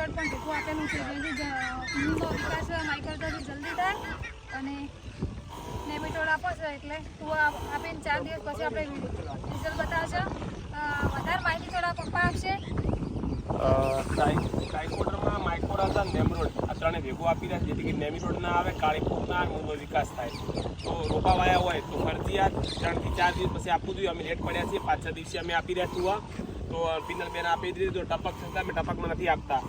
Nematode પણ ભેગું આપેલું છે જેથી ઊંઘનો વિકાસ માઇક્રોરજાથી જલ્દી થાય અને નેમેટોડ આપો છો એટલે તું આપીને 4 દિવસ પછી આપણે રિઝલ્ટ બતાવશો. વધારે માહિતી થોડા પપ્પા આપશે. ટ્રાઇકોડરમાં માઇક્રોરજા નેમરોડ આ ત્રણે ભેગું આપી રહ્યા જેથી કે નેમિટોડ ના આવે, કાળી ફૂગ ના આવે, મૂળનો વિકાસ થાય. તો રોપા વાયા હોય તો ફરજિયાત 3 થી 4 દિવસ પછી આપવું જોઈએ. અમે લેટ પડ્યા છીએ, 5-6 દિવસે અમે આપી રહ્યા છીએ. તો પિનલ બેન આપી દીધી. તો ટપક થતા અમે ટપકમાં નથી આપતા,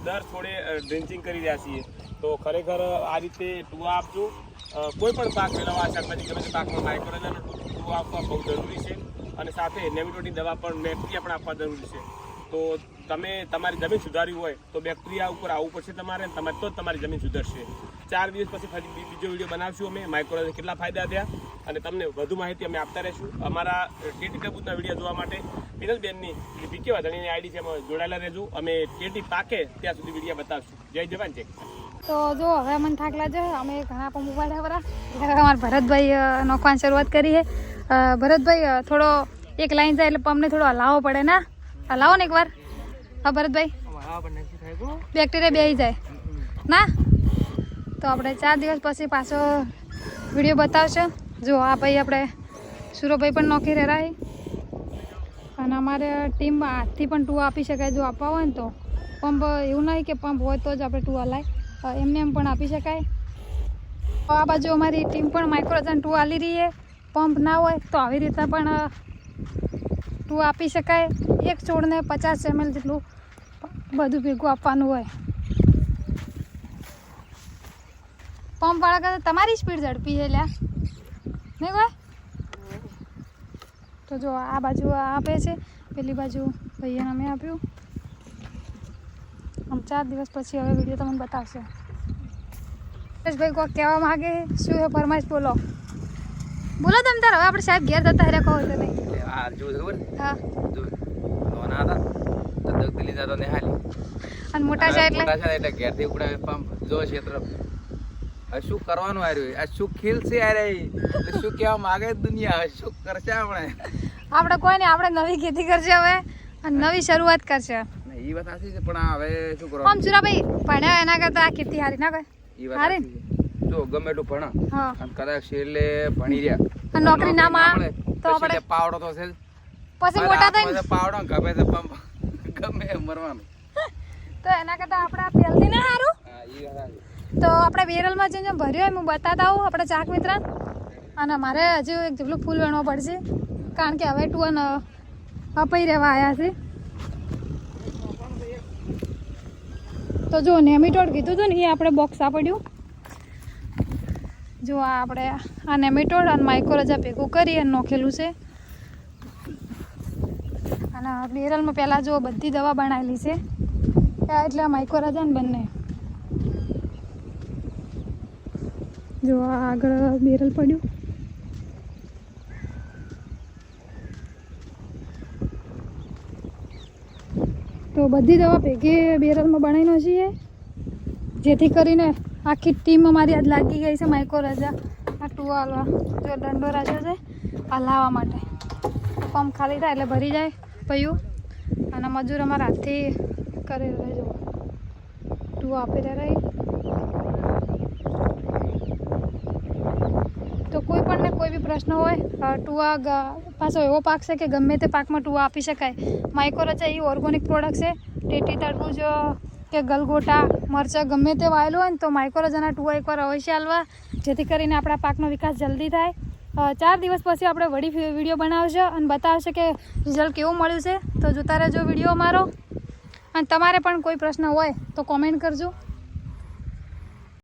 દર થોડે ડ્રિન્ચિંગ કરી રહ્યા છીએ. તો ખરેખર આ રીતે ટુવા આપજો. કોઈ પણ પાક મેળવવા, શાકભાજી ગમે તે પાકમાં માઇક્રોરજાનો ટુવા આપવા બહુ જરૂરી છે અને સાથે નેમિટોડની દવા પણ બેક્ટેરિયા પણ આપવા જરૂરી છે. તો તમે તમારી જમીન સુધારવી હોય તો બેક્ટેરિયા ઉપર આવવું પડશે તમારે તો જ તમારી જમીન સુધરશે. 4 દિવસ પછી ફરી બીજો વિડીયો બનાવશું અમે માઇક્રોરજાના કેટલા ફાયદા થયા અને તમને વધુ માહિતી અમે આપતા રહીશું. અમારા ટેટી ટબૂતના વિડીયો જોવા માટે પિનલબેનની જે પીકે વાધણીની આઈડી છે એમાં જોડાયેલા રહેજો. અમે ટેટી પાકે ત્યાં સુધી વિડીયો બતાવશું. જય જવાન જય કિસાન. તો જો હવે મને થાક લાગે, અમે ઘણા પણ ઉપાડ્યા બરા એટલે અમારા ભરતભાઈ નોખવાની શરૂઆત કરી છે. ભરતભાઈ થોડો એક લાઈન જાય એટલે પંપને થોડો હલાવવો પડે ના? હલાવો ને એકવાર. હા ભરતભાઈ, બેક્ટેરિયા બેસી જાય ના? તો આપણે 4 દિવસ પછી પાછો વિડીયો બતાવશે. જો આ ભાઈ આપણે સુરોભાઈ પણ નોખી રહ્યા અને અમારે ટીમમાં હાથથી પણ ટુવા આપી શકાય. જો આપવા હોય ને તો પંપ એવું નહીં કે પંપ હોય તો જ આપણે ટુવા લાય, એમને એમ પણ આપી શકાય. આ બાજુ અમારી ટીમ પણ માઇક્રોરજાના ટુવા આલી રહી છે. પંપ ના હોય તો આવી રીતના પણ ટુવા આપી શકાય. એક છોડને 50 ml જેટલું બધું ભેગું આપવાનું હોય. પંપવાળા કરતાં તમારી સ્પીડ ઝડપી છે લ્યા નહીં કોઈ? તો જો આ બાજુ આપે છે, પેલી બાજુ ભાઈને અમે આપ્યું. આમ 4 દિવસ પછી હવે વિડીયો તમને બતાવશે. ભાઈ કોઈ કહેવા માગે શું છે? ફરમાઈશ બોલો બોલો તમે તાર. હવે આપણે સાહેબ ઘેર જતા રહ્યા કહો તો નહીં. આ જો ખબર? હા જો નોના હતા તો દગદલી જતો ને હાલી અને મોટા છે એટલે ઘેરથી ઉડાવે પંપ જો ક્ષેત્ર. હવે શું કરવાનું આવ્યું? આ શું ખીલશે યાર? શું કહેવા માગે દુનિયા? હવે શું કરશે આપણે કોઈ નહીં, આપણે નવી ખેતી કરશે હવે અને નવી શરૂઆત કરશે. એ વાત સાચી છે પણ હવે શું કરવાનું? આમ સુરાભાઈ ભણ્યા એના કરતા આ ખેતી હારી ના કોઈ? એ વાત સાચી છે. જો ગમે એટલું ભણા હા અને કદાચ છેલ્લે ભણી રહ્યા અને નોકરી ના મળે તો આપણે પાવડો તો છે પછી મોટા થઈને પાવડો ગમે તે પંપ ગમે મરવાનું. તો એના કરતા આપણે આ પહેલથી ના સારું. હા એ વાત સાચી. તો આપણે બેરલમાં જઈને ભર્યો હું બતાતા આવું આપણે ચાક મિત્ર. અને મારે હજુ એક જેટલું ફૂલ વેણવો પડશે કારણ કે હવે ટુવન અપાઈ રહેવા આવ્યા છે. તો જો નેમિટોડ કીધું હતું ને એ આપણે બોક્સ આપડ્યું. જો આ આપણે આ નેમિટોડ અને માઇક્રોરજા ભેગું કરી અને નોખેલું છે. અને બેરલમાં પહેલાં જો બધી દવા બનાવેલી છે એટલે માઇક્રોરજા ને બંને. જો આગળ બેરલ પડ્યું. તો બધી દવા ભેગી બેરલમાં બનાવીને છીએ જેથી કરીને આખી ટીમ અમારી આજ લાગી ગઈ છે માઇક્રોરજા આ ટુવા હલવા. જો દંડો રાખ્યો છે હલાવવા માટે. પંપ ખાલી થાય એટલે ભરી જાય પૈયું અને મજૂર અમારા હાથથી કરી રહેજો. ટુવા આપી રહી તો કોઈ પણ ને કોઈ બી પ્રશ્ન હોય ટુવા પાછો એવો પાક છે કે ગમે તે પાકમાં ટુવા આપી શકાય. માઇક્રોરજા એ ઓર્ગોનિક પ્રોડક્ટ છે. ટેટી તરબૂચ કે ગલગોટા મરચાં ગમે તે વાયેલું હોય ને તો માઇક્રોરજાના ટુવા એકવાર અવશ્ય હાલવા જેથી કરીને આપણા પાકનો વિકાસ જલ્દી થાય. 4 દિવસ પછી આપણે વળી વિડીયો બનાવશે અને બતાવશે કે રિઝલ્ટ કેવું મળ્યું છે. તો જોતા રહેજો વિડીયો અમારો. અને તમારે પણ કોઈ પ્રશ્ન હોય તો કોમેન્ટ કરજો.